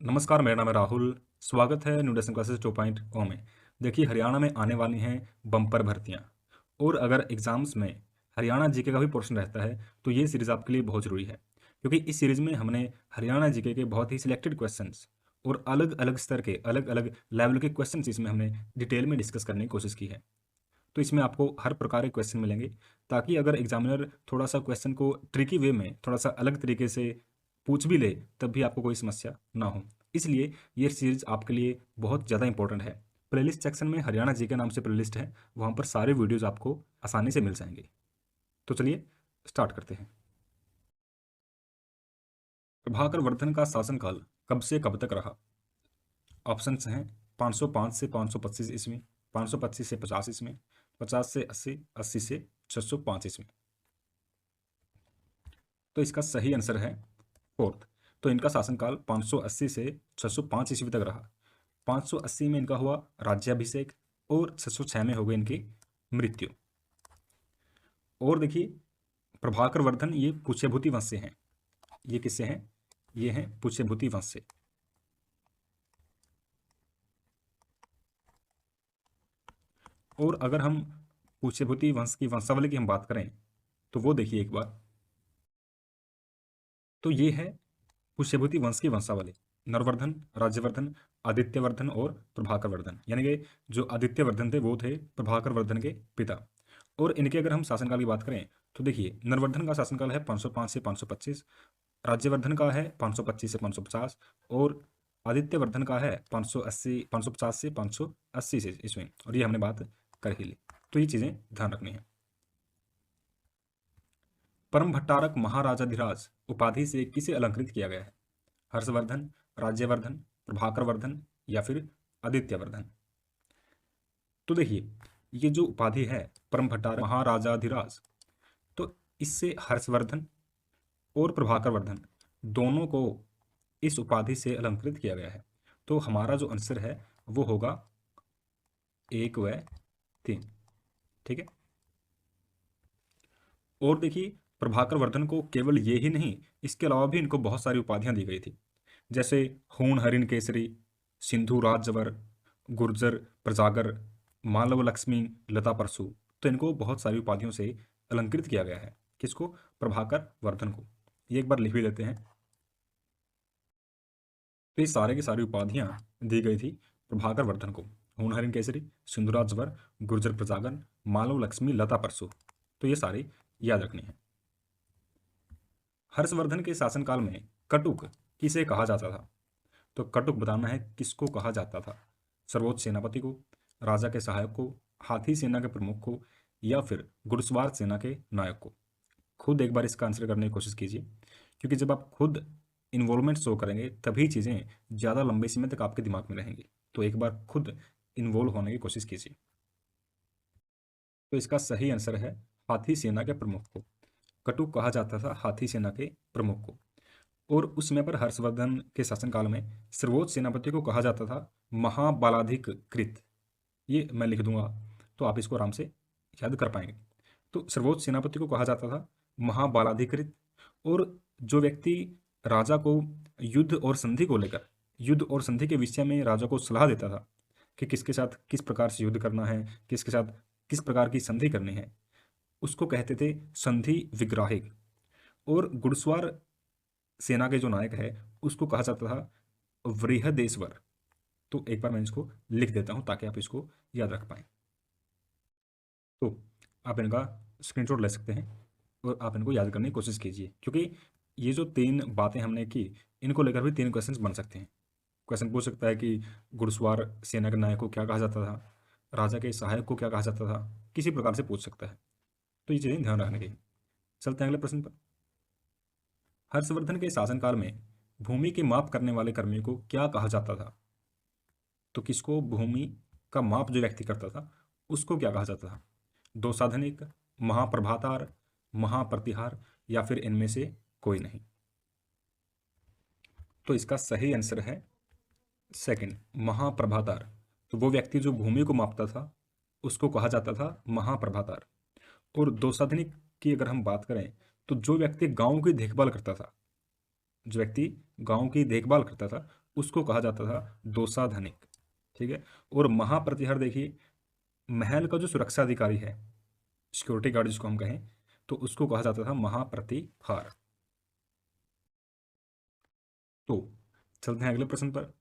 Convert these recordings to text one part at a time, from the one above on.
नमस्कार, मेरा नाम है राहुल। स्वागत है न्यूडेशन क्लासेस 2.0 में। देखिए, हरियाणा में आने वाली हैं बम्पर भर्तियां, और अगर एग्जाम्स में हरियाणा जीके का भी पोर्शन रहता है तो ये सीरीज़ आपके लिए बहुत ज़रूरी है, क्योंकि इस सीरीज़ में हमने हरियाणा जीके के बहुत ही सिलेक्टेड क्वेश्चंस और अलग अलग स्तर के अलग अलग लेवल के क्वेश्चंस इसमें हमने डिटेल में डिस्कस करने की कोशिश की है। तो इसमें आपको हर प्रकार के क्वेश्चन मिलेंगे, ताकि अगर एग्जामिनर थोड़ा सा क्वेश्चन को ट्रिकी वे में थोड़ा सा अलग तरीके से पूछ भी ले तब भी आपको कोई समस्या ना हो। इसलिए ये सीरीज आपके लिए बहुत ज़्यादा इंपॉर्टेंट है। प्लेलिस्ट सेक्शन में हरियाणा जी के नाम से प्लेलिस्ट है, वहाँ पर सारे वीडियोज़ आपको आसानी से मिल जाएंगे। तो चलिए स्टार्ट करते हैं। प्रभाकर वर्धन का शासनकाल कब से कब तक रहा? ऑप्शंस हैं 505 से 525 ईस्वी, 525 से 50 ईस्वी, 50 से 80, 80 से 605 ईस्वी। तो इसका सही आंसर है फोर्थ। तो इनका शासनकाल 580 से 605 ईस्वी तक रहा। 580 में इनका हुआ राज्याभिषेक और 606 में हो गई इनकी मृत्यु। और देखिए, प्रभाकर वर्धन ये पुष्यभूति वंश से हैं। ये किससे हैं? ये हैं पुष्यभूति वंश से। और अगर हम पुष्यभूति वंश की वंशावली की हम बात करें तो वो देखिए एक बार। तो ये है पुष्यभूति वंश की वंशावली। नरवर्धन, राज्यवर्धन, आदित्यवर्धन और प्रभाकर वर्धन, यानी कि जो आदित्यवर्धन थे वो थे प्रभाकर वर्धन के पिता। और इनके अगर हम शासनकाल की बात करें तो देखिए, नरवर्धन का शासनकाल है 505 से 525, राज्यवर्धन का है 525 से 550, और आदित्यवर्धन का है 580, 550 से 580 से ईस्वी। और ये हमने बात कर ही ली, तो ये चीज़ें ध्यान रखनी है। परम भट्टारक महाराजाधिराज उपाधि से किसे अलंकृत किया गया है? हर्षवर्धन, राज्यवर्धन, प्रभाकर वर्धन या फिर आदित्यवर्धन? तो देखिए, ये जो उपाधि है परम भट्टारक महाराजाधिराज, तो इससे हर्षवर्धन और प्रभाकर वर्धन दोनों को इस उपाधि से अलंकृत किया गया है। तो हमारा जो आंसर है वो होगा 1 व 3। ठीक है। और देखिए, प्रभाकर वर्धन को केवल ये ही नहीं, इसके अलावा भी इनको बहुत सारी उपाधियां दी गई थी, जैसे हूण हरिण केसरी, सिंधु राजवर, गुर्जर प्रजागर, मालव लक्ष्मी लता परसु। तो इनको बहुत सारी उपाधियों से अलंकृत किया गया है। किसको? प्रभाकर वर्धन को। ये एक बार लिख भी देते हैं। तो ये सारे की सारी उपाधियां दी गई थी प्रभाकर वर्धन को। हूण हरिण केसरी, सिंधु राजवर, गुर्जर प्रजागर, मालव लक्ष्मी लता परसु। तो ये सारी याद रखनी है। हर्षवर्धन के शासनकाल में कटुक किसे कहा जाता था? तो कटुक बताना है किसको कहा जाता था। सर्वोच्च सेनापति को, राजा के सहायक को, हाथी सेना के प्रमुख को, या फिर घुड़सवार सेना के नायक को? खुद एक बार इसका आंसर करने की कोशिश कीजिए, क्योंकि जब आप खुद इन्वॉल्वमेंट शो करेंगे तभी चीज़ें ज़्यादा लंबे समय तक आपके दिमाग में रहेंगी। तो एक बार खुद इन्वॉल्व होने की कोशिश कीजिए। तो इसका सही आंसर है हाथी सेना के प्रमुख को। कटुक कहा जाता था हाथी सेना के प्रमुख को। और उस समय पर हर्षवर्धन के शासनकाल में सर्वोच्च सेनापति को कहा जाता था महाबलाधिकृत। ये मैं लिख दूंगा तो आप इसको आराम से याद कर पाएंगे। तो सर्वोच्च सेनापति को कहा जाता था महाबलाधिकृत। और जो व्यक्ति राजा को युद्ध और संधि को लेकर, युद्ध और संधि के विषय में राजा को सलाह देता था कि किसके साथ किस प्रकार से युद्ध करना है, किसके साथ किस प्रकार की संधि करनी है, उसको कहते थे संधि विग्राहिक। और घुड़सवार सेना के जो नायक है उसको कहा जाता था वृहदेश्वर। तो एक बार मैं इसको लिख देता हूं ताकि आप इसको याद रख पाएं। तो आप इनका स्क्रीनशॉट ले सकते हैं और आप इनको याद करने की कोशिश कीजिए, क्योंकि ये जो 3 बातें हमने की इनको लेकर भी 3 क्वेश्चंस बन सकते हैं। क्वेश्चन पूछ सकता है कि घुड़सवार सेना के नायक को क्या कहा जाता था, राजा के सहायक को क्या कहा जाता था, किसी प्रकार से पूछ सकता है। तो ये चीज़ें ध्यान रखने की। चलते हैं अगले प्रश्न पर। हर्षवर्धन के शासनकाल में भूमि के माप करने वाले कर्मियों को क्या कहा जाता था? तो किसको भूमि का माप जो व्यक्ति करता था उसको क्या कहा जाता था? दो साधनिक, महाप्रभातार, महाप्रतिहार या फिर इनमें से कोई नहीं? तो इसका सही आंसर है सेकंड, महाप्रभातार। तो वो व्यक्ति जो भूमि को मापता था उसको कहा जाता था महाप्रभातार। और दो साधनिक की अगर हम बात करें तो जो व्यक्ति गांव की देखभाल करता था, जो व्यक्ति गांव की देखभाल करता था उसको कहा जाता था दोसा धनिक। ठीक है। और महाप्रतिहार देखिए, महल का जो सुरक्षा अधिकारी है, सिक्योरिटी गार्ड जिसको हम कहें, तो उसको कहा जाता था महाप्रतिहार। तो चलते हैं अगले प्रश्न पर।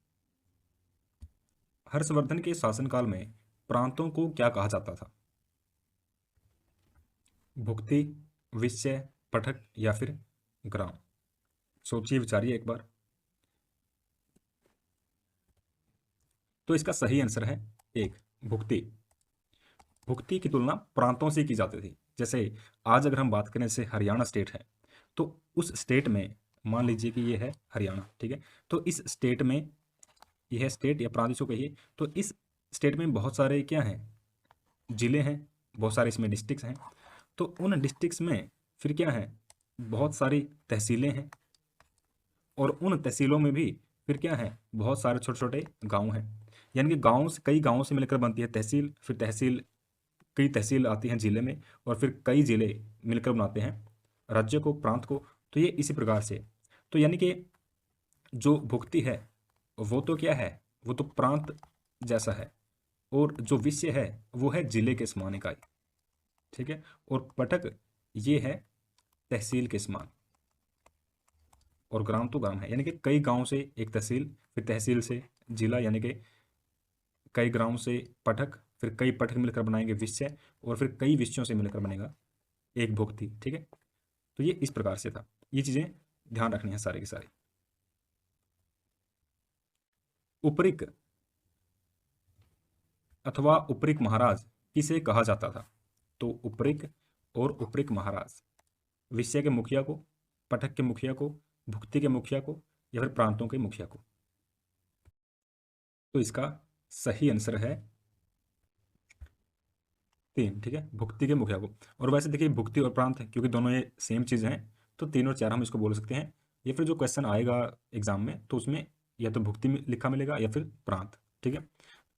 हर्षवर्धन के शासनकाल में प्रांतों को क्या कहा जाता था? भुक्ति, विषय, पठक या फिर ग्राम? सोचिए विचारिए एक बार। तो इसका सही आंसर है एक, भुक्ति। भुक्ति की तुलना प्रांतों से की जाती थी। जैसे आज अगर हम बात करें, जैसे हरियाणा स्टेट है, तो उस स्टेट में मान लीजिए कि ये है हरियाणा, ठीक है। तो इस स्टेट में, यह है स्टेट या प्रांत जिसको कहिए, तो इस स्टेट में बहुत सारे क्या हैं, जिले हैं, बहुत सारे इसमें डिस्ट्रिक्ट्स हैं। तो उन डिस्ट्रिक्ट्स में फिर क्या है, बहुत सारी तहसीलें हैं, और उन तहसीलों में भी फिर क्या है, बहुत सारे छोटे छोटे गांव हैं। यानी कि गांव से, कई गांवों से मिलकर बनती है तहसील, फिर तहसील, कई तहसील आती हैं जिले में, और फिर कई जिले मिलकर बनाते हैं राज्य को, प्रांत को। तो ये इसी प्रकार से, तो यानी कि जो भुक्ति है वो तो क्या है, वो तो प्रांत जैसा है, और जो विषय है वो है जिले के समान इकाई। ठीक है। और पटक ये है तहसील के समान, और ग्राम तो ग्राम है, यानी कि कई गांव से एक तहसील, फिर तहसील से जिला, यानी कि कई ग्राम से पटक, फिर कई पटक मिलकर बनाएंगे विषय, और फिर कई विषयों से मिलकर बनेगा एक भुक्ति। ठीक है। तो ये इस प्रकार से था। ये चीजें ध्यान रखनी है सारी की सारी। उपरिक अथवा उपरिक महाराज किसे कहा जाता था? तो उपरिक और उपरिक महाराज, विषय के मुखिया को, पटक के मुखिया को, भुक्ति के मुखिया को, या फिर प्रांतों के मुखिया को? तो इसका सही आंसर है तीन। ठीक है, भुक्ति के मुखिया को। और वैसे देखिए भुक्ति और प्रांत है, क्योंकि दोनों ये सेम चीज हैं, तो तीन और चार हम इसको बोल सकते हैं। या फिर जो क्वेश्चन आएगा एग्जाम में, तो उसमें या तो भुक्ति में लिखा मिलेगा या फिर प्रांत। ठीक है।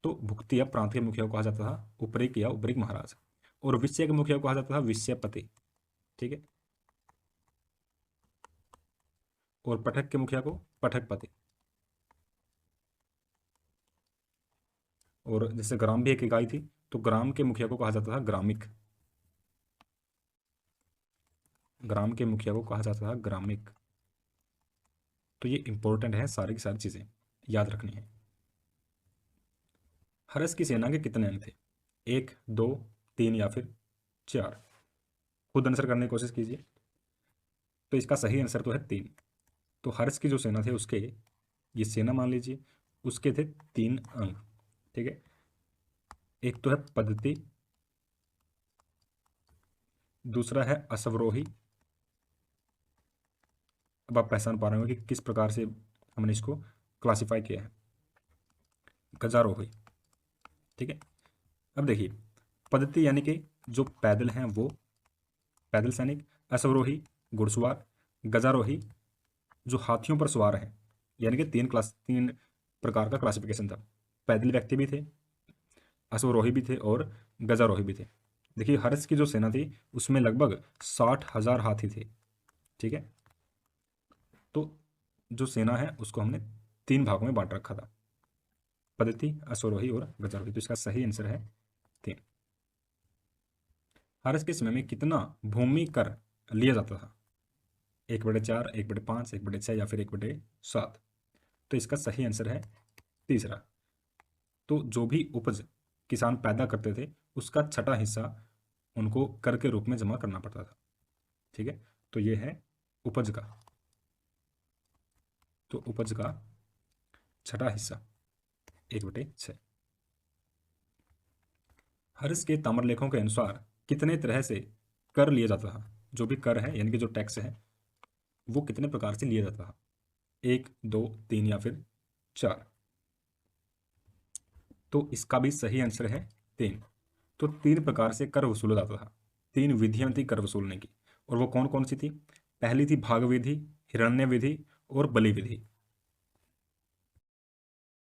तो भुक्ति या प्रांत के मुखिया को कहा जाता था उपरिक या उपरिक महाराज, और विषय के मुखिया को कहा जाता था विषयपति। ठीक है। और पठक के मुखिया को पठकपति। और जैसे ग्राम भी एक इकाई थी, तो ग्राम के मुखिया को कहा जाता था ग्रामिक। ग्राम के मुखिया को कहा जाता था ग्रामिक। तो ये इंपॉर्टेंट है, सारी की सारी चीजें याद रखनी है। हर्ष की सेना के कितने अंग थे? एक, दो, तीन या फिर चार? खुद आंसर करने की कोशिश कीजिए। तो इसका सही आंसर तो है तीन। तो हर्ष की जो सेना थे उसके, ये सेना मान लीजिए, उसके थे तीन अंग। ठीक है। एक तो है पद्धति, दूसरा है अश्वरोही। अब आप पहचान पा रहे हो कि किस प्रकार से हमने इसको क्लासिफाई किया है, गजारोही। ठीक है। अब देखिए, पद्धति यानी कि जो पैदल हैं वो पैदल सैनिक, अश्वरोही घुड़सवार, गजारोही जो हाथियों पर सवार हैं। यानी कि तीन प्रकार का क्लासिफिकेशन था। पैदल व्यक्ति भी थे, अश्वरोही भी थे, और गजारोही भी थे। देखिए हर्ष की जो सेना थी उसमें लगभग 60,000 हाथी थे। ठीक है। तो जो सेना है उसको हमने तीन भागों में बांट रखा था, पद्धति, अश्वरोही और गजारोही। तो इसका सही आंसर है तीन। हर्ष के समय में कितना भूमि कर लिया जाता था? 1/4, 1/5, 1/6 या फिर 1/7? तो इसका सही आंसर है तीसरा। तो जो भी उपज किसान पैदा करते थे उसका छठा हिस्सा उनको कर के रूप में जमा करना पड़ता था। ठीक है। तो ये है उपज का, तो उपज का छठा हिस्सा 1/6। हर्ष के ताम्रलेखों के अनुसार कितने तरह से कर लिया जाता था? जो भी कर है यानी कि जो टैक्स है वो कितने प्रकार से लिया जाता था? एक, दो, तीन या फिर चार? तो इसका भी सही आंसर है तीन। तो तीन प्रकार से कर वसूला जाता था, तीन विधियां थी कर वसूलने की। और वो कौन कौन सी थी? पहली थी भाग विधि, हिरण्य विधि और बलि विधि।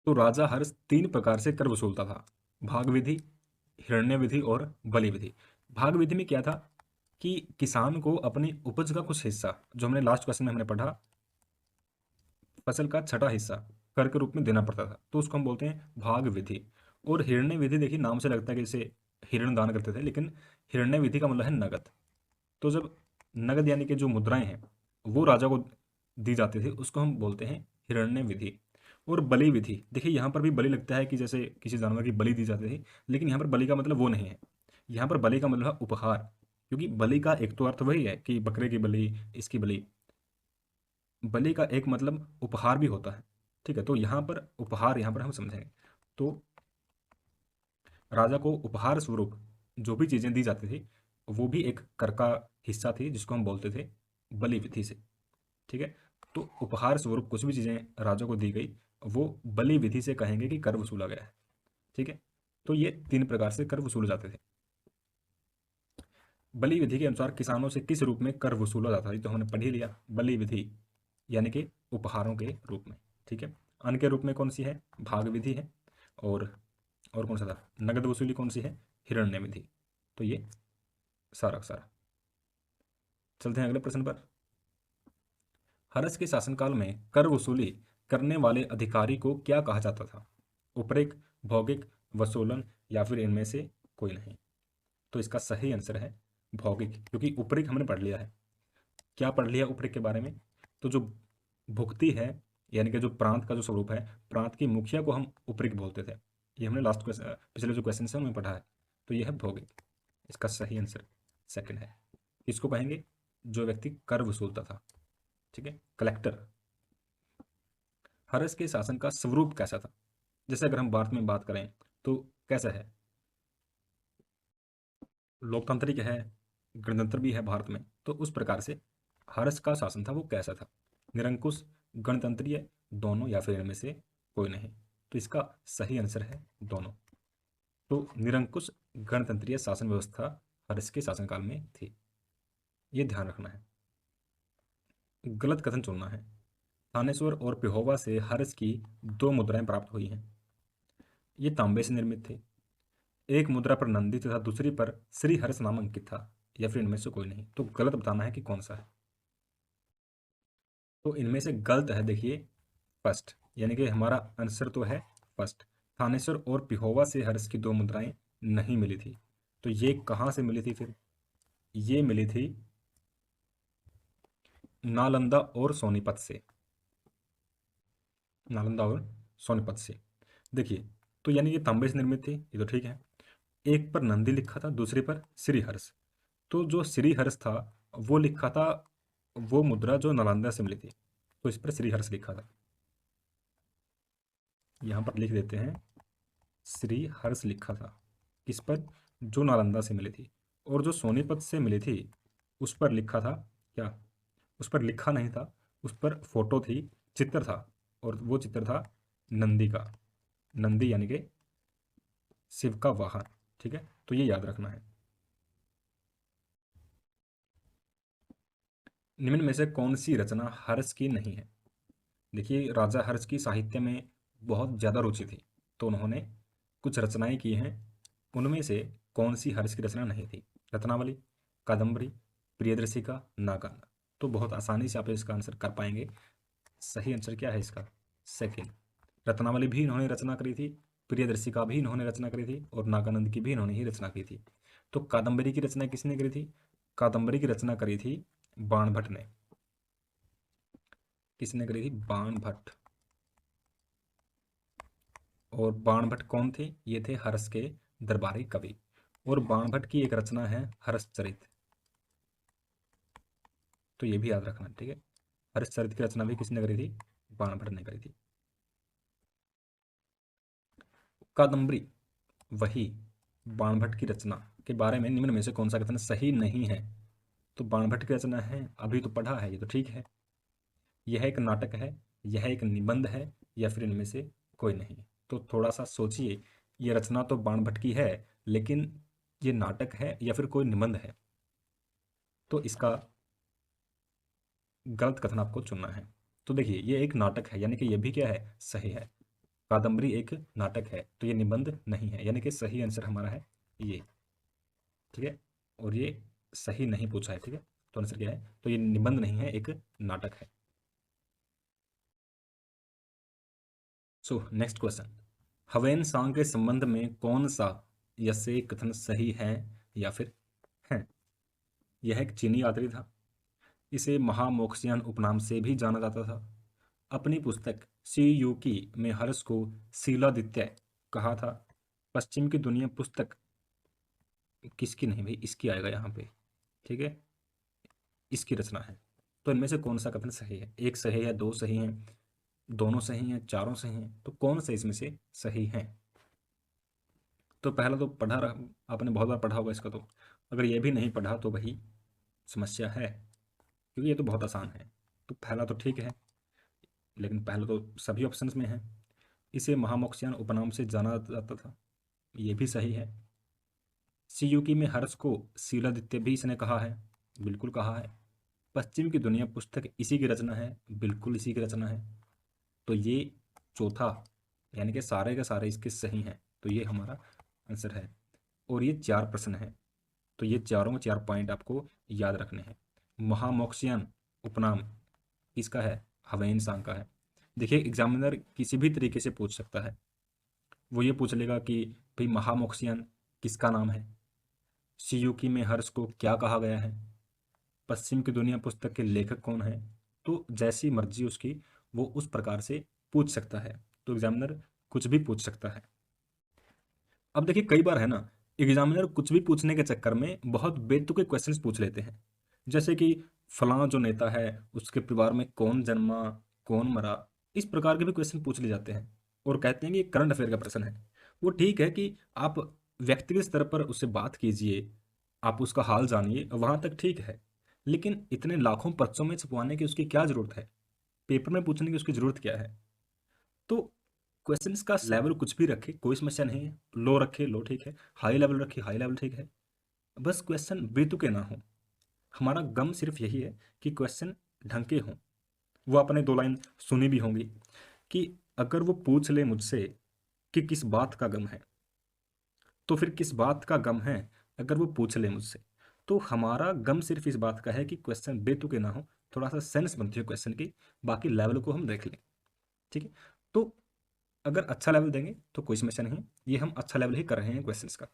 तो राजा हर्ष तीन प्रकार से कर वसूलता था, भाग विधि, हिरण्य विधि और बलि विधि। भाग विधि में क्या था कि किसान को अपनी उपज का कुछ हिस्सा, जो हमने लास्ट क्वेश्चन में हमने पढ़ा, फसल का छठा हिस्सा, कर के रूप में देना पड़ता था, तो उसको हम बोलते हैं भाग विधि। और हिरण्य विधि, देखिए नाम से लगता है कि इसे हिरण दान करते थे, लेकिन हिरण्य विधि का मतलब है नगद। तो जब नगद यानी कि जो मुद्राएं हैं वो राजा को दी जाती थी, उसको हम बोलते हैं हिरण्य विधि। और बलि विधि, देखिए यहाँ पर भी बलि लगता है कि जैसे किसी जानवर की बलि दी जाती थी, लेकिन यहाँ पर बलि का मतलब वो नहीं है। यहाँ पर बलि का मतलब है उपहार, क्योंकि बलि का एक तो अर्थ वही है कि बकरे की बलि, इसकी बलि। बलि का एक मतलब उपहार भी होता है। ठीक है, तो यहाँ पर उपहार यहाँ पर हम समझेंगे। तो राजा को उपहार स्वरूप जो भी चीजें दी जाती थी वो भी एक कर का हिस्सा थी, जिसको हम बोलते थे बलि विधि से। ठीक है, तो उपहार स्वरूप कुछ भी चीजें राजा को दी गई, वो बलि विधि से कहेंगे कि कर वसूला गया है। ठीक है, तो ये 3 प्रकार से कर वसूले जाते थे। बलि विधि के अनुसार किसानों से किस रूप में कर वसूला जाता है, ये तो हमने पढ़ ही लिया। बलि विधि यानी कि उपहारों के रूप में। ठीक है, अन्न के रूप में कौन सी है, भाग विधि है। और कौन सा था, नगद वसूली कौन सी है, हिरण्य विधि। तो ये सारा का सारा। चलते हैं अगले प्रश्न पर। हर्ष के शासनकाल में कर वसूली करने वाले अधिकारी को क्या कहा जाता था, उपरिक, भौगिक, वसूलन, या फिर इनमें से कोई नहीं। तो इसका सही आंसर है भौगिक, क्योंकि उपरिक हमने पढ़ लिया है। क्या पढ़ लिया उपरिक के बारे में, तो जो भुक्ति है यानी कि जो प्रांत का जो स्वरूप है, प्रांत की मुखिया को हम उपरिक बोलते थे। ये हमने लास्ट क्वेश्चन, पिछले जो क्वेश्चन है उनमें पढ़ा है। तो यह है भौगिक। इसका सही आंसर सेकंड है। इसको कहेंगे जो व्यक्ति कर वसूलता था। ठीक है, कलेक्टर। हर्ष के शासन का स्वरूप कैसा था, जैसे अगर हम भारत में बात करें तो कैसा है, लोकतांत्रिक है, गणतंत्र भी है भारत में, तो उस प्रकार से हर्ष का शासन था वो कैसा था, निरंकुश, गणतंत्रीय, दोनों, या फिर इनमें से कोई नहीं। तो इसका सही आंसर है दोनों। तो निरंकुश गणतंत्रीय शासन व्यवस्था हर्ष के शासनकाल में थी, ये ध्यान रखना है। गलत कथन चुनना है। थानेश्वर और पिहोवा से हर्ष की 2 मुद्राएं प्राप्त हुई हैं। ये तांबे से निर्मित थे। एक मुद्रा पर नंदी तथा दूसरी पर श्री हर्ष नाम अंकित था, या फिर इनमें से कोई नहीं। तो गलत बताना है कि कौन सा है। तो इनमें से गलत है, देखिए फर्स्ट, यानी कि हमारा आंसर तो है फर्स्ट। थानेश्वर और पिहोवा से हर्ष की 2 मुद्राएं नहीं मिली थी। तो ये कहाँ से मिली थी फिर, ये मिली थी नालंदा और सोनीपत से। नालंदा और सोनीपत से। देखिए, तो यानी ये तांबे से निर्मित थी, ये तो ठीक है। एक पर नंदी लिखा था, दूसरे पर श्रीहर्ष। तो जो श्रीहर्ष था वो लिखा था, वो मुद्रा जो नालंदा से मिली थी, तो इस पर श्रीहर्ष लिखा था। यहाँ पर लिख देते हैं श्रीहर्ष लिखा था, किस पर, जो नालंदा से मिली थी। और जो सोनीपत से मिली थी उस पर लिखा था क्या, उस पर लिखा नहीं था, उस पर फोटो थी, चित्र था, और वो चित्र था नंदी का। नंदी यानी कि शिव का वाहन। ठीक है, तो ये याद रखना है। निम्न में से कौन सी रचना हर्ष की नहीं है। देखिए, राजा हर्ष की साहित्य में बहुत ज़्यादा रुचि थी, तो उन्होंने कुछ रचनाएं की हैं। उनमें से कौन सी हर्ष की रचना नहीं थी, रत्नावली, कादम्बरी, प्रियदर्शिका, नागान। तो बहुत आसानी से आप इसका आंसर कर पाएंगे। सही आंसर क्या है इसका, सेकेंड। रत्नावली भी इन्होंने रचना करी थी, प्रियदर्शिका भी इन्होंने रचना करी थी, और नागानंद की भी इन्होंने ही रचना की थी। तो कादम्बरी की रचना किसने करी थी, कादम्बरी की रचना करी थी बाणभट्ट ने। किसने करी थी, बाणभट्ट। और बाणभट्ट कौन थे, ये थे हर्ष के दरबारी कवि। और बाणभट्ट की एक रचना है हर्षचरित, तो ये भी याद रखना। ठीक है, हर्षचरित की रचना भी किसने करी थी, बाणभट्ट ने करी थी। कादम्बरी वही बाणभट्ट की रचना के बारे में निम्न में से कौन सा कथन सही नहीं है। तो बाणभट्ट की रचना है, अभी तो पढ़ा है, ये तो ठीक है। यह एक नाटक है, यह एक निबंध है, या फिर इनमें से कोई नहीं। तो थोड़ा सा सोचिए, ये रचना तो बाणभट्ट की है, लेकिन ये नाटक है या फिर कोई निबंध है। तो इसका गलत कथन आपको चुनना है। तो देखिए, ये एक नाटक है, यानी कि ये भी क्या है, सही है। कादम्बरी एक नाटक है, तो ये निबंध नहीं है, यानी कि सही आंसर हमारा है ये। ठीक है, और ये सही नहीं पूछा है। ठीक है, तो आंसर क्या है, तो ये निबंध नहीं है, एक नाटक है। सो नेक्स्ट क्वेश्चन, हवेन सांग के संबंध में कौन सा यसे कथन सही है या फिर है? यह एक चीनी यात्री था। इसे महामोक्षियान उपनाम से भी जाना जाता था। अपनी पुस्तक सी यूकी में हर्ष को शीलादित्य कहा था। पश्चिम की दुनिया पुस्तक किसकी नहीं भाई, इसकी आएगा यहाँ पे, ठीक है, इसकी रचना है। तो इनमें से कौन सा कथन सही है? एक सही है, दो सही हैं, दोनों सही हैं, चारों सही हैं, तो कौन सा इसमें से सही है? तो पहला तो पढ़ा रहा, आपने बहुत बार पढ़ा होगा इसका, तो अगर ये भी नहीं पढ़ा तो वही समस्या है, क्योंकि ये तो बहुत आसान है। तो पहला तो ठीक है, लेकिन पहला तो सभी ऑप्शंस में है। इसे महामोक्षियान उपनाम से जाना जाता था, ये भी सही है। सीयूकी में हर्ष को शीलादित्य भी इसने कहा है, बिल्कुल कहा है। पश्चिम की दुनिया पुस्तक इसी की रचना है, बिल्कुल इसी की रचना है। तो ये चौथा, यानी कि सारे के सारे इसके सही हैं, तो ये हमारा आंसर है। और ये 4 प्रश्न हैं, तो ये चारों के 4 पॉइंट आपको याद रखने हैं। महामोक्षियान उपनाम किसका है? हवेन सांग का है। देखिए एग्जामिनर किसी भी तरीके से पूछ सकता है, वो ये पूछ लेगा कि भाई महामोक्षियान किसका नाम है, सीयूकी में हर्ष को क्या कहा गया है, पश्चिम की दुनिया पुस्तक के लेखक कौन है। तो जैसी मर्जी उसकी, वो उस प्रकार से पूछ सकता है। तो एग्जामिनर कुछ भी पूछ सकता है। अब देखिए कई बार है ना, एग्जामिनर कुछ भी पूछने के चक्कर में बहुत बेतुके क्वेश्चंस पूछ लेते हैं। जैसे कि फलां जो नेता है उसके परिवार में कौन जन्मा, कौन मरा, इस प्रकार के भी क्वेश्चन पूछ लिए जाते हैं और कहते हैं कि ये करंट अफेयर का प्रश्न है। वो ठीक है कि आप व्यक्तिगत स्तर पर उससे बात कीजिए, आप उसका हाल जानिए, वहां तक ठीक है, लेकिन इतने लाखों पर्चों में छपवाने की उसकी क्या जरूरत है? पेपर में पूछने की उसकी जरूरत क्या है? तो क्वेश्चंस का लेवल कुछ भी रखे, कोई समस्या नहीं है। लो रखे, लो ठीक है, हाई लेवल रखे, हाई लेवल ठीक है, बस क्वेश्चन बेतुके ना हो। हमारा गम सिर्फ यही है कि क्वेश्चन ढंग के हों। वो आपने 2 लाइन सुनी भी होंगी कि अगर वो पूछ ले मुझसे कि किस बात का गम है, तो फिर किस बात का गम है अगर वो पूछ ले मुझसे। तो हमारा गम सिर्फ इस बात का है कि क्वेश्चन बेतुके ना हो, थोड़ा सा सेंस बनती है क्वेश्चन की, बाकी लेवल को हम देख लें, ठीक है। तो अगर अच्छा लेवल देंगे तो कोई समस्या नहीं, ये हम अच्छा लेवल ही कर रहे हैं क्वेश्चंस का।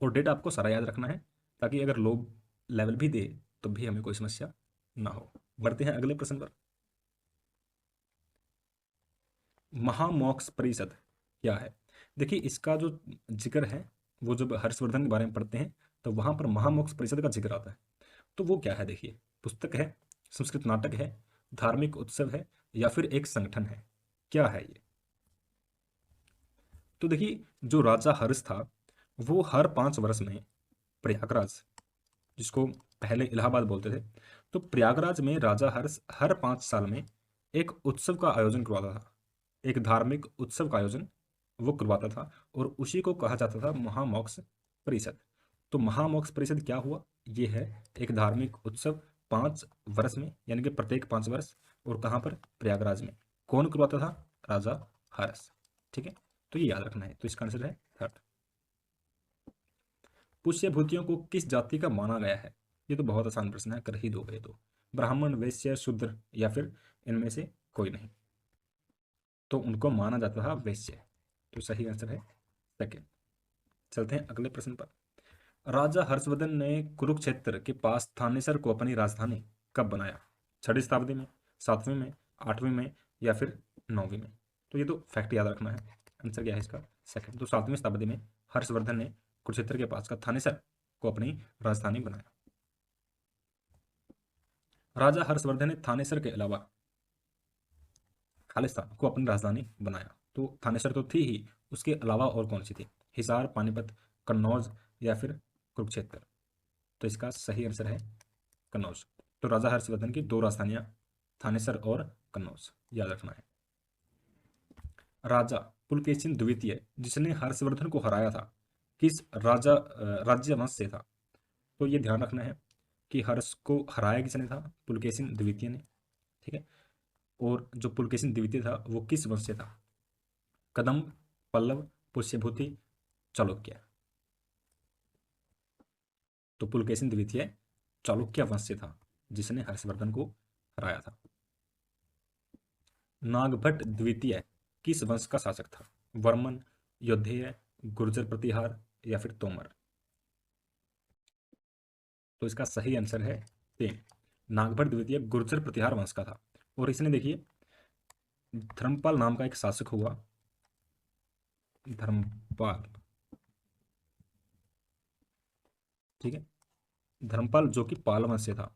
और डेट आपको सारा याद रखना है, ताकि अगर लो लेवल भी दे तो भी हमें कोई समस्या ना हो। बढ़ते हैं अगले प्रश्न पर। महामोक्ष परिषद क्या है? देखिए इसका जो जिक्र है, वो जब हर्षवर्धन के बारे में पढ़ते हैं तो वहां पर महामोक्ष परिषद का जिक्र आता है। तो वो क्या है? देखिए पुस्तक है, संस्कृत नाटक है, धार्मिक उत्सव है, या फिर एक संगठन है, क्या है ये? तो देखिए जो राजा हर्ष था वो हर 5 वर्ष में प्रयागराज, जिसको पहले इलाहाबाद बोलते थे, तो प्रयागराज में राजा हर्ष हर 5 साल में एक उत्सव का आयोजन करवाता था, एक धार्मिक उत्सव का आयोजन वो करवाता था, और उसी को कहा जाता था महामोक्ष परिषद। तो महामोक्ष परिषद क्या हुआ? ये है एक धार्मिक उत्सव 5 वर्ष में, यानी कि प्रत्येक 5 वर्ष, और कहाँ पर? प्रयागराज में। कौन करवाता था? राजा हर्ष, ठीक है। तो ये याद रखना है, तो इसका आंसर है थर्ड। पुष्यभूतियों को किस जाति का माना गया है? ये तो बहुत आसान प्रश्न है, कर ही दोगे तो। ब्राह्मण, वैश्य, शूद्र, या फिर इनमें से कोई नहीं। तो उनको माना जाता था वैश्य, तो सही आंसर है सेकंड। चलते हैं अगले प्रश्न पर। राजा हर्षवर्धन ने कुरुक्षेत्र के पास थानेसर को अपनी राजधानी कब बनाया? 6वीं शताब्दी में, 7वीं में, 8वीं में, या फिर 9वीं में? तो ये तो फैक्ट याद रखना है। आंसर क्या है इसका? सेकंड। तो 7वीं शताब्दी में हर्षवर्धन ने कुरुक्षेत्र के पास का थानेसर को अपनी राजधानी बनाया। राजा हर्षवर्धन ने थानेसर के अलावा खालिस्तान को अपनी राजधानी बनाया। तो थानेसर तो थी ही, उसके अलावा और कौन सी थी? हिसार, पानीपत, कन्नौज, या फिर कुरुक्षेत्र? तो इसका सही आंसर है कन्नौज। तो राजा हर्षवर्धन की 2 राजधानियां थानेसर और कन्नौज, याद रखना है। राजा पुलकेशिन द्वितीय जिसने हर्षवर्धन को हराया था, किस राज्य वंश से था? तो ये ध्यान रखना है कि हर्ष को हराया किसने था? पुलकेशिन द्वितीय ने, ठीक है। और जो पुलकेशिन द्वितीय था वो किस वंश से था? कदम्ब, पल्लव, पुष्यभूति, चालुक्य? तो पुलकेशिन द्वितीय चालुक्य वंश से था जिसने हर्षवर्धन को हराया था। नागभट्ट द्वितीय किस वंश का शासक था? वर्मन, यौधेय, गुर्जर प्रतिहार या फिर तोमर? तो इसका सही आंसर है पे। नागभट्ट द्वितीय गुर्जर प्रतिहार वंश का था और इसने देखिए धर्मपाल नाम का एक शासक हुआ, धर्मपाल, ठीक है, धर्मपाल जो कि पाल वंश से था।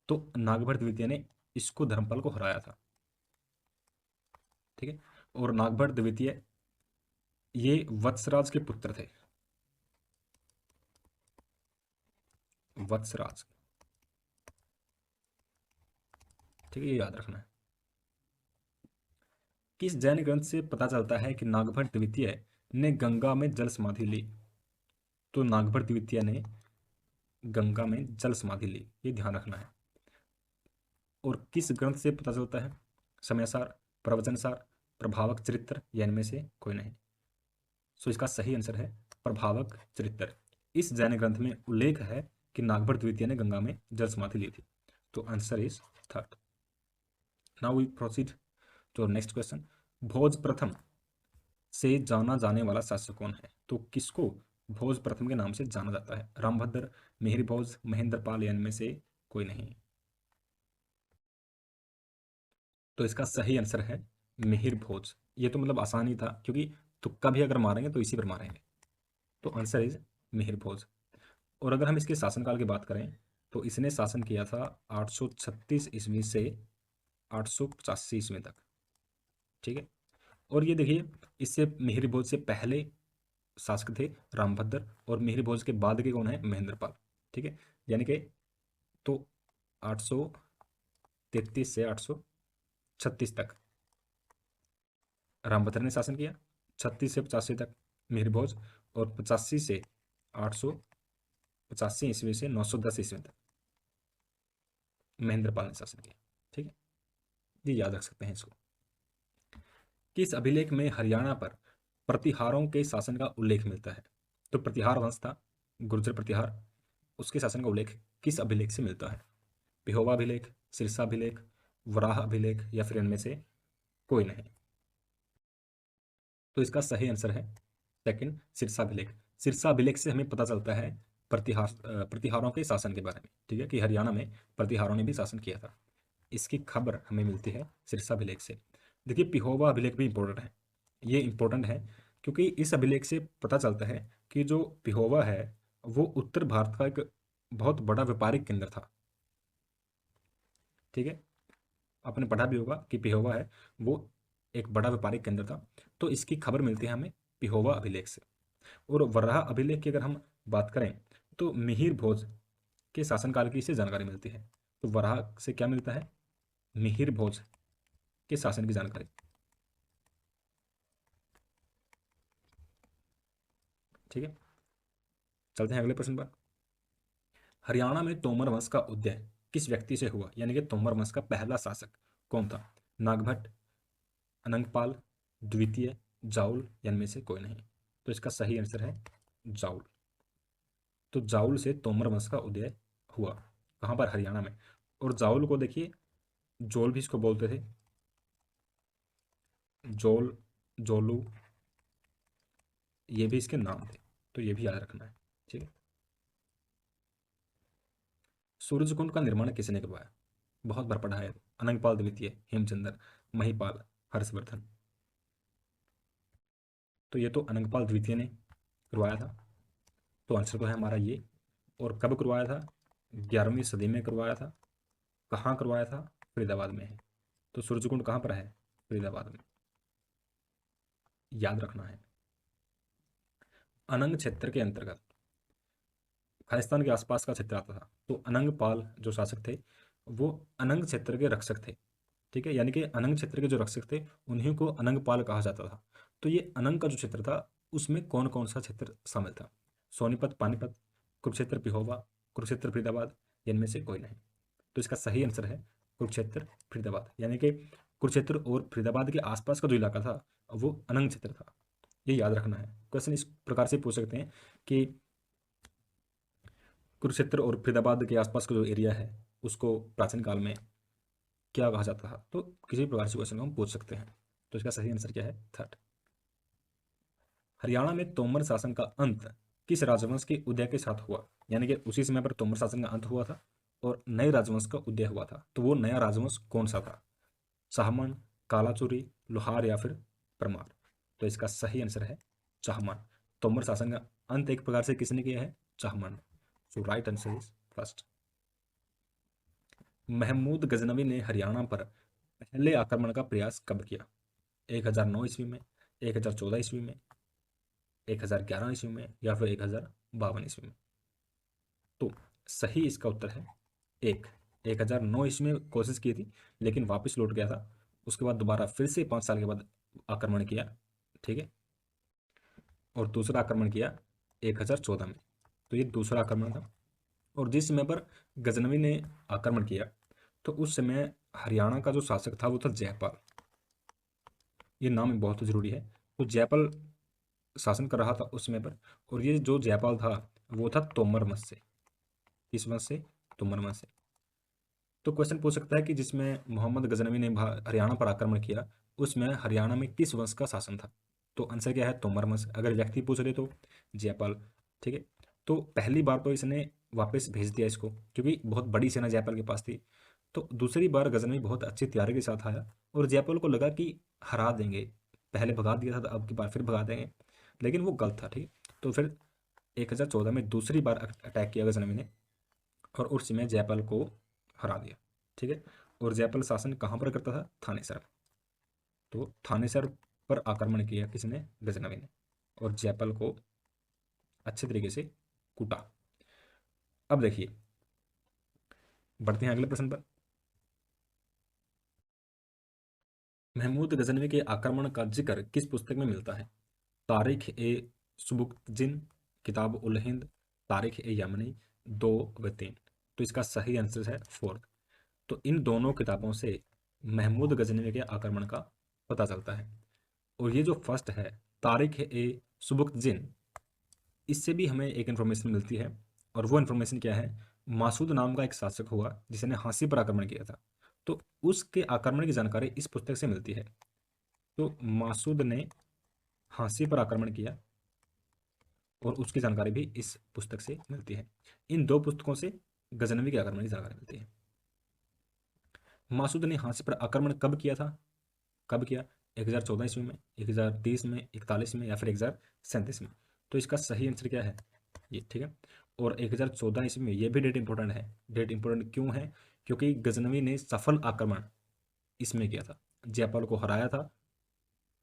तो नागभट्ट द्वितीय ने इसको धर्मपाल को हराया था, ठीक है। और नागभट्ट द्वितीय ये वत्सराज के पुत्र थे, वत्सराज, ठीक है, ये याद रखना है। किस जैन ग्रंथ से पता चलता है कि नागभट्ट द्वितीय ने गंगा में जल समाधि ली? तो नागभट्ट द्वितीय ने गंगा में जल समाधि ली, ये ध्यान रखना है। और किस ग्रंथ से पता चलता है? समयसार, प्रवचनसार, प्रभावक चरित्र या इनमें से कोई नहीं। सो इसका सही आंसर है प्रभावक चरित्र। इस जैन ग्रंथ में उल्लेख है कि नागभट्ट द्वितीय ने गंगा में जल समाधि ली थी। तो answer is third. Now we proceed to next question. Bhoj प्रथम से जाना जाने वाला शासक कौन है? तो किसको भोज प्रथम के नाम से जाना जाता है? रामभद्र, मिहिर भोज, महेंद्र पाल या इनमें से कोई नहीं। तो इसका सही आंसर है मिहिर भोज। ये तो मतलब आसान ही था, क्योंकि तुक्का भी अगर मारेंगे तो इसी पर मारेंगे। तो आंसर इज मिहिर भोज। और अगर हम इसके शासनकाल की बात करें तो इसने शासन किया था 836 ईस्वी से 885 ईस्वी तक, ठीक है। और ये देखिए, इससे मिहिर भोज से पहले शासक थे रामभद्र और मिहिर भोज के बाद के कौन है? महेंद्रपाल, ठीक है। यानी कि तो 833 से 836 तक रामभद्र ने शासन किया, 36 से 85 तक मिहिर भोज, और 85 से 885 ईस्वी से 910 ईस्वी तक महेंद्रपाल ने शासन किया, ठीक है। ये याद रख सकते हैं इसको। किस अभिलेख में हरियाणा पर प्रतिहारों के शासन का उल्लेख मिलता है? तो प्रतिहार वंश था, गुर्जर प्रतिहार, उसके शासन का उल्लेख किस अभिलेख से मिलता है? पिहोवा अभिलेख, सिरसा अभिलेख, वराह अभिलेख या फिर इनमें से कोई नहीं। तो इसका सही आंसर है सेकंड, सिरसा अभिलेख। सिरसा अभिलेख से हमें पता चलता है प्रतिहारों के शासन के बारे में, ठीक है, कि हरियाणा में प्रतिहारों ने भी शासन किया था। इसकी खबर हमें मिलती है सिरसा अभिलेख से। देखिए, पिहोवा अभिलेख भी इंपॉर्टेंट है। ये इंपॉर्टेंट है क्योंकि इस अभिलेख से पता चलता है कि जो पिहोवा है वो उत्तर भारत का एक बहुत बड़ा व्यापारिक केंद्र था, ठीक है। आपने पढ़ा भी होगा कि पिहोवा है वो एक बड़ा व्यापारिक केंद्र था। तो इसकी खबर मिलती है हमें पिहोवा अभिलेख से। और वराह अभिलेख की अगर हम बात करें तो मिहिर भोज के शासनकाल की इससे जानकारी मिलती है। तो वराह से क्या मिलता है? मिहिर भोज के शासन की जानकारी, ठीक है। चलते हैं अगले प्रश्न पर। हरियाणा में तोमर वंश का उदय किस व्यक्ति से हुआ? यानी कि तोमर वंश का पहला शासक कौन था? नागभट्ट, अनंगपाल द्वितीय, जाउल या इनमें से कोई नहीं। तो इसका सही आंसर है जाउल। तो जाउल से तोमर वंश का उदय हुआ। कहाँ पर? हरियाणा में। और जाउल को देखिए जोल भी इसको बोलते थे, जोल, जोलू, ये भी इसके नाम थे। तो ये भी याद रखना है, ठीक है। सूरजकुंड का निर्माण किसने करवाया? बहुत बार पढ़ा है। अनंगपाल द्वितीय, हेमचंद्र, महिपाल, हर्षवर्धन। तो ये तो अनंगपाल द्वितीय ने करवाया था। तो आंसर तो है हमारा ये। और कब करवाया था? 11वीं सदी में करवाया था। कहाँ करवाया था? फरीदाबाद में है। तो सूरजकुंड कहाँ पर है? फरीदाबाद में, याद रखना है। अनंग क्षेत्र के अंतर्गत खालिस्तान के आसपास का क्षेत्र आता था। तो अनंगपाल जो शासक थे वो अनंग क्षेत्र के रक्षक थे, ठीक है। यानी कि अनंग क्षेत्र के जो रक्षक थे उन्हीं को अनंगपाल कहा जाता था। तो ये अनंग का जो क्षेत्र था उसमें कौन कौन सा क्षेत्र शामिल था? सोनीपत, पानीपत, कुरुक्षेत्र, पिहोवा, कुरुक्षेत्र, फरीदाबाद, इनमें से कोई नहीं। तो इसका सही आंसर है कुरुक्षेत्र, फरीदाबाद। यानी कि कुरुक्षेत्र और फरीदाबाद के आसपास का जो इलाका था वो अनंग क्षेत्र था। ये याद रखना है। क्वेश्चन इस प्रकार से पूछ सकते हैं कि कुरुक्षेत्र और फरीदाबाद के आसपास का जो एरिया है उसको प्राचीन काल में क्या कहा जाता था? तो किसी प्रकार से क्वेश्चन को हम पूछ सकते हैं। तो इसका सही आंसर क्या है? थर्ड। हरियाणा में तोमर शासन का अंत किस राजवंश के उदय के साथ हुआ? यानी कि उसी समय पर तोमर शासन का अंत हुआ था और नए राजवंश का उदय हुआ था। तो वो नया राजवंश कौन सा था? चाहमान, कालाचुरी, लोहार या फिर परमार? तो इसका सही आंसर है चाहमान। तोमर शासन का अंत एक प्रकार से किसने किया है? Chahaman. So right answer is first. Mahmud Ghaznavi ने हरियाणा पर पहले आक्रमण का प्रयास कब किया? 1009 ईस्वी में, 1014 ईस्वी में, 1011 ईस्वी में या फिर 1052 ईस्वी में? तो सही इसका उत्तर है 1009 ईस्वी में कोशिश की थी, लेकिन वापस लौट गया था। उसके बाद दोबारा फिर से 5 साल के बाद आक्रमण किया, ठीक है, और दूसरा आक्रमण किया 1014 में। तो ये दूसरा आक्रमण था। और जिस समय पर गजनवी ने आक्रमण किया तो उस समय हरियाणा का जो शासक था वो था जयपाल। ये नाम बहुत जरूरी है। तो जयपाल शासन कर रहा था उस समय पर, और ये जो जयपाल था वो था तोमर वंश से। किस वंश से? तोमर वंश से। तो क्वेश्चन पूछ सकता है कि जिसमें मोहम्मद गजनवी ने हरियाणा पर आक्रमण किया उसमें हरियाणा में किस वंश का शासन था? तो आंसर क्या है? तोमर वंश। अगर व्यक्ति पूछ रहे तो जयपाल, ठीक है। तो पहली बार तो इसने वापस भेज दिया इसको, क्योंकि बहुत बड़ी सेना जयपाल के पास थी। तो दूसरी बार गजनवी बहुत अच्छी तैयारी के साथ आया और जयपाल को लगा कि हरा देंगे। पहले भगा दिया था तो अब की बार फिर भगा देंगे, लेकिन वो गलत था, ठीक। तो फिर 1014 में दूसरी बार अटैक किया गजनवी ने और उस समय जयपाल को हरा दिया, ठीक है। और जयपाल शासन कहाँ पर करता था? थानेसर। तो थानेसर पर आक्रमण किया किसने? गजनवी ने, और जयपाल को अच्छे तरीके से कूटा। अब देखिए, बढ़ते हैं अगले प्रश्न पर। महमूद गजनवी के आक्रमण का जिक्र किस पुस्तक में मिलता है? तारिख ए सुबुक्तजिन, किताब उल हिंद, तारिख ए यमनी, 2 व 3? तो इसका सही आंसर है फोर्थ। तो इन दोनों किताबों से महमूद गजनवी के आक्रमण का पता चलता है। और ये जो फर्स्ट है तारिख ए सुबुक्तजिन, इससे भी हमें एक इन्फॉर्मेशन मिलती है। और वो इन्फॉर्मेशन क्या है? मासूद नाम का एक शासक हुआ जिसने हांसी पर आक्रमण किया था। तो उसके आक्रमण की जानकारी इस पुस्तक से मिलती है। तो मासूद ने हांसी पर आक्रमण किया और उसकी जानकारी भी इस पुस्तक से मिलती है। इन दो पुस्तकों से गजनवी के आक्रमण की जानकारी मिलती है। मासूद ने हांसी पर आक्रमण कब किया था? कब किया? 1014 ईस्वी में, 1030 में, 41 में या फिर 1037 में? तो इसका सही आंसर क्या है? ये, ठीक है। और 1014 ईस्वी में ये भी डेट इंपॉर्टेंट है। डेट इंपॉर्टेंट क्यों है? क्योंकि गजनवी ने सफल आक्रमण इसमें किया था, जयपाल को हराया था।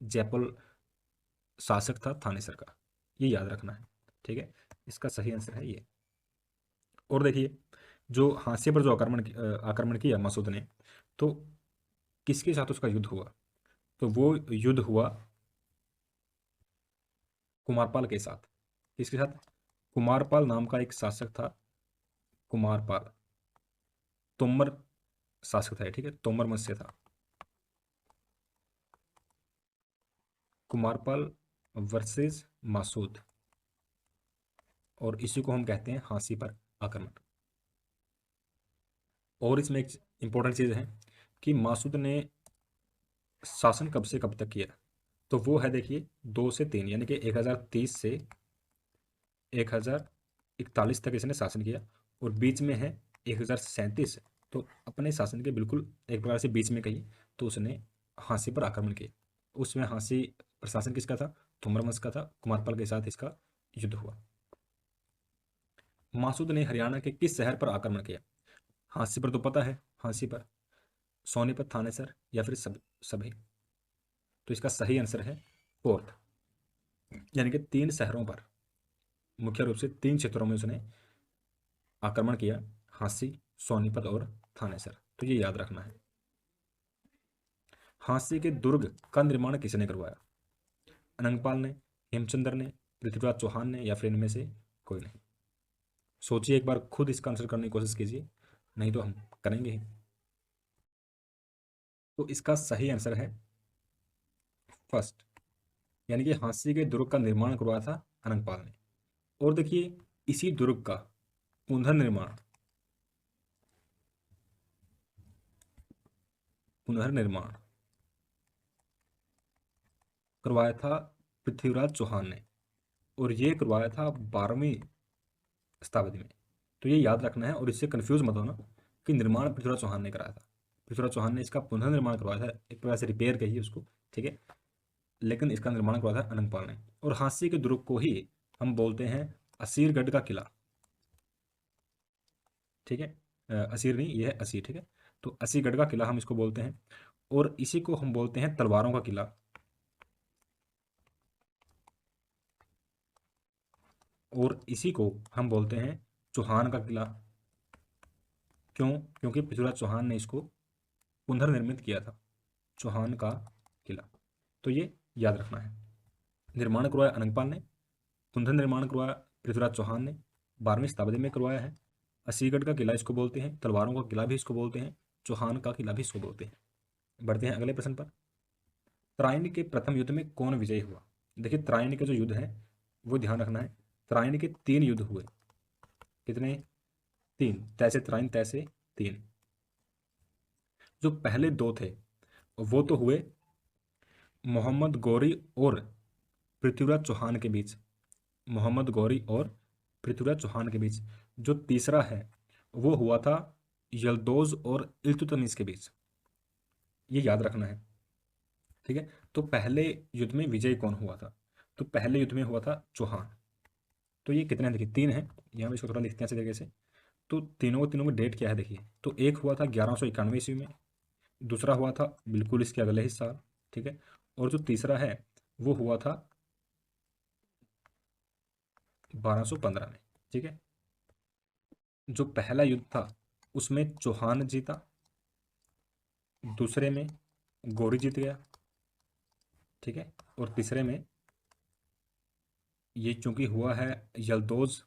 जयपाल शासक था थानेसर का, ये याद रखना है, ठीक है। इसका सही आंसर है ये। और देखिए, जो हांसी पर जो आक्रमण किया मसूद ने, तो किसके साथ उसका युद्ध हुआ? तो वो युद्ध हुआ कुमारपाल के साथ। किसके साथ? कुमारपाल नाम का एक शासक था। कुमारपाल तोमर शासक था, ठीक है, तोमर वंश से था। कुमारपाल वर्सेस मासूद, और इसी को हम कहते हैं हांसी पर आक्रमण। और इसमें एक इंपॉर्टेंट चीज है कि मासूद ने शासन कब से कब तक किया? तो वो है देखिए 2 से 3, यानी कि 1030 से 1041 तक इसने शासन किया। और बीच में है 1037। तो अपने शासन के बिल्कुल एक प्रकार से बीच में कही तो उसने हांसी पर आक्रमण किया। उसमें हांसी प्रशासन किसका था? तोमर वंश का था। कुमारपाल के साथ इसका युद्ध हुआ। मासूद ने हरियाणा के किस शहर पर आक्रमण किया? हांसी पर तो पता है, हांसी पर, सोनीपत, थानेसर या फिर सभी? तो इसका सही आंसर है फोर्थ, यानी कि 3 शहरों पर, मुख्य रूप से 3 क्षेत्रों में उसने आक्रमण किया, हांसी, सोनीपत और थानेसर। तो ये याद रखना है। हांसी के दुर्ग का निर्माण किसने करवाया? अनंगपाल ने, हेमचंद्र ने, पृथ्वीराज चौहान ने या फिर इनमें से कोई नहीं? सोचिए एक बार, खुद इसका आंसर करने की कोशिश कीजिए, नहीं तो हम करेंगे ही। तो इसका सही आंसर है फर्स्ट, यानी कि हांसी के दुर्ग का निर्माण करवाया था अनंगपाल ने। और देखिए, इसी दुर्ग का पुनर्निर्माण पुनर्निर्माण करवाया था पृथ्वीराज चौहान ने, और ये करवाया था 12वीं शताब्दी में। तो ये याद रखना है और इससे कंफ्यूज मत होना कि निर्माण पृथ्वीराज चौहान ने कराया था। पृथ्वीराज चौहान ने इसका पुनर्निर्माण करवाया था, एक प्रकार से रिपेयर कहिए उसको, ठीक है, लेकिन इसका निर्माण करवाया था अनंगपाल ने। और हांसी के दुर्ग को ही हम बोलते हैं असीरगढ़ का किला, ठीक है, असीर नहीं, यह है असीर, ठीक है। तो असीरगढ़ का किला हम इसको बोलते हैं, और इसी को हम बोलते हैं तलवारों का किला, और इसी को हम बोलते हैं चौहान का किला। क्यों? क्योंकि पृथ्वीराज चौहान ने इसको पुनर्निर्मित किया था, चौहान का किला। तो ये याद रखना है। निर्माण करवाया अनंगपाल ने, पुनर्निर्माण करवाया पृथ्वीराज चौहान ने, 12वीं शताब्दी में करवाया है। असीगढ़ का किला इसको बोलते हैं, तलवारों का किला भी इसको बोलते हैं, चौहान का किला भी इसको बोलते हैं। बढ़ते हैं अगले प्रश्न पर। त्रायणी के प्रथम युद्ध में कौन विजयी हुआ? देखिए, त्रायणी के जो युद्ध है वो ध्यान रखना है। त्रायणी के 3 युद्ध हुए। कितने? 3। तैसे त्रायण, तैसे 3। जो पहले 2 थे वो तो हुए मोहम्मद गौरी और पृथ्वीराज चौहान के बीच, मोहम्मद गौरी और पृथ्वीराज चौहान के बीच। जो तीसरा है वो हुआ था यल्दोज और इल्तुतमिश के बीच, ये याद रखना है, ठीक है। तो पहले युद्ध में विजय कौन हुआ था? तो पहले युद्ध में हुआ था चौहान। तो ये कितने हैं? देखिए 3 है, यहाँ पे इसको थोड़ा लिखते हैं अच्छे तरीके से। तो तीनों की डेट क्या है देखिए। तो एक हुआ था 1191 ईस्वी में, दूसरा हुआ था बिल्कुल इसके अगले ही साल, ठीक है, और जो तीसरा है वो हुआ था 1215 में, ठीक है। जो पहला युद्ध था उसमें चौहान जीता, दूसरे में गौरी जीत गया, ठीक है, और तीसरे में ये चूंकि हुआ है यल्दोज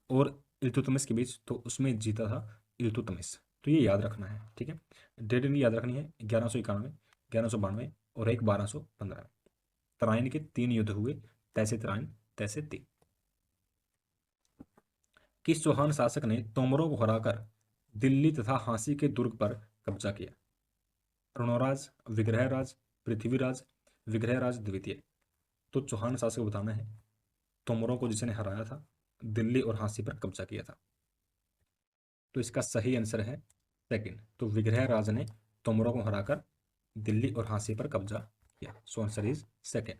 और इल्तुतमिश के बीच, तो उसमें जीता था इल्तुतमिश। तो ये याद रखना है, ठीक है। डेट इनकी याद रखनी है, 1191, 1192 और एक 1215 में। त्रायण के 3 युद्ध हुए, तैसे त्रायण, तैसे 3। किस चौहान शासक ने तोमरों को हराकर दिल्ली तथा हांसी के दुर्ग पर कब्जा किया? रणोराज, विग्रहराज, पृथ्वीराज, विग्रहराज द्वितीय। तो चौहान शासक बताना है तोमरों को जिसने हराया था, दिल्ली और हांसी पर कब्जा किया था। तो इसका सही आंसर है सेकंड। तो विग्रहराज ने तोमरों को हराकर दिल्ली और हांसी पर कब्जा किया। So answer is second.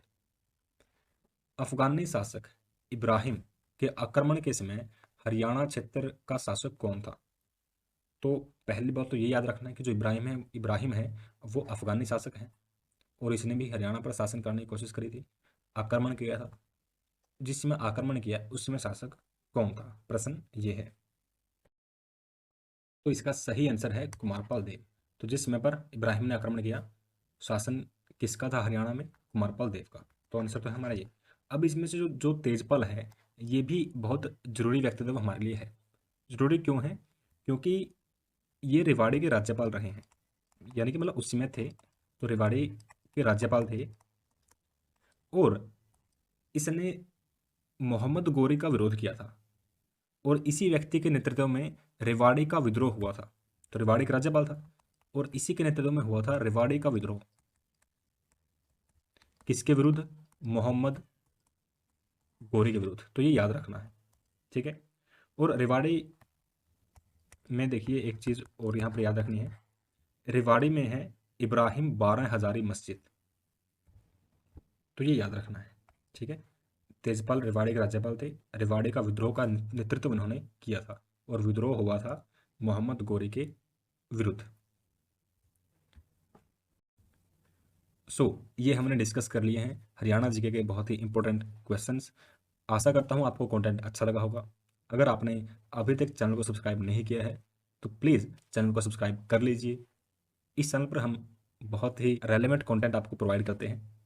अफगानी शासक इब्राहिम के आक्रमण के समय हरियाणा क्षेत्र का शासक कौन था? तो पहली बात तो ये याद रखना है कि जो इब्राहिम है वो अफगानी शासक है, और इसने भी हरियाणा पर शासन करने की कोशिश करी थी, आक्रमण किया था। जिस समय आक्रमण किया उस समय शासक कौन था? प्रश्न ये है। तो इसका सही आंसर है कुमारपाल देव। तो जिस समय पर इब्राहिम ने आक्रमण किया, शासन किसका था हरियाणा में? कुमारपाल देव का। तो आंसर तो है हमारा ये। अब इसमें से जो तेजपाल है ये भी बहुत जरूरी व्यक्तित्व हमारे लिए है। जरूरी क्यों है? क्योंकि ये रेवाड़ी के राज्यपाल रहे हैं, यानी कि मतलब उस समय थे तो रेवाड़ी के राज्यपाल थे, और इसने मोहम्मद गौरी का विरोध किया था, और इसी व्यक्ति के नेतृत्व में रेवाड़ी का विद्रोह हुआ था। तो रेवाड़ी का राज्यपाल था और इसी के नेतृत्व में हुआ था रेवाड़ी का विद्रोह। किसके विरुद्ध? मोहम्मद गौरी के विरुद्ध। तो ये याद रखना है, ठीक है। और रेवाड़ी में देखिए एक चीज और यहाँ पर याद रखनी है, रेवाड़ी में है इब्राहिम 12 हजारी मस्जिद। तो ये याद रखना है, ठीक है। तेजपाल रेवाड़ी के राज्यपाल थे, रेवाड़ी का विद्रोह का नेतृत्व उन्होंने किया था, और विद्रोह हुआ था मोहम्मद गौरी के विरुद्ध। ये हमने डिस्कस कर लिए हैं हरियाणा जीके के बहुत ही इंपॉर्टेंट क्वेश्चंस। आशा करता हूँ आपको कंटेंट अच्छा लगा होगा। अगर आपने अभी तक चैनल को सब्सक्राइब नहीं किया है तो प्लीज़ चैनल को सब्सक्राइब कर लीजिए। इस चैनल पर हम बहुत ही रेलेवेंट कंटेंट आपको प्रोवाइड करते हैं।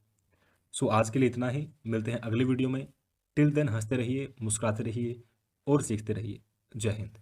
आज के लिए इतना ही, मिलते हैं अगली वीडियो में। टिल देन हंसते रहिए, मुस्कुराते रहिए और सीखते रहिए। जय हिंद।